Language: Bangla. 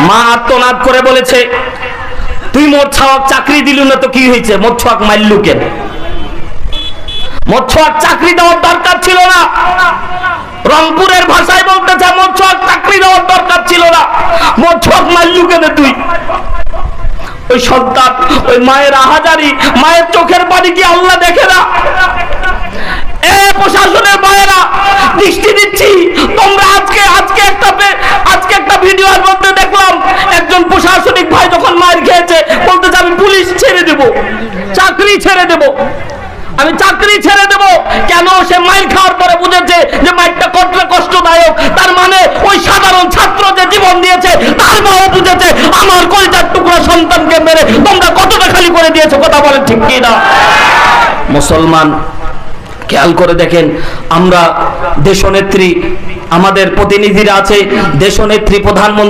মা আত্মনাদ করে বলেছে, তুই মোর ছাওয়াক চাকরি দিলু না তো কি হয়েছে, মোর ছাওয়াক মারলু কেন? মোর ছাওয়াক চাকরি দেওয়ার দরকার ছিল না। রংপুরের ভাষায় বলতেছে, মোর ছাওয়াক চাকরি দেওয়ার দরকার ছিল না, মোর ছাওয়াক মারলু কেন তুই? ওই সন্তান, ওই মায়ের আহাজারি, মায়ের চোখের পানি কি আল্লাহ দেখে না? এ প্রশাসনের মায়েরা, দৃষ্টি দিচ্ছি, তোমরা আজকে একটা ভিডিওর মধ্যে দেখলাম একজন প্রশাসনিক ভাই যখন মার খেয়েছে বলতেছে, আমি পুলিশ ছেড়ে দেব, চাকরি ছেড়ে দেব, আমি চাকরি ছেড়ে দেব। কেন? সে মাইর খাওয়ার পরে বুঝেছে যে মাইরটা কতটা কষ্টদায়ক। তার মানে ওই সাধারণ ছাত্র যে জীবন দিয়েছে তার মাও বুঝেছে আমার কলিজার টুকরা সন্তানকে মেরে তোমরা কতটা খালি করে দিয়েছো। কথা বলেন ঠিক কি না? মুসলমান, খেয়াল করে দেখেন, আমরা দেশনেত্রী, আমাদের প্রতিনিধিরা আছে, দেশনেত্রী, প্রধানমন্ত্রী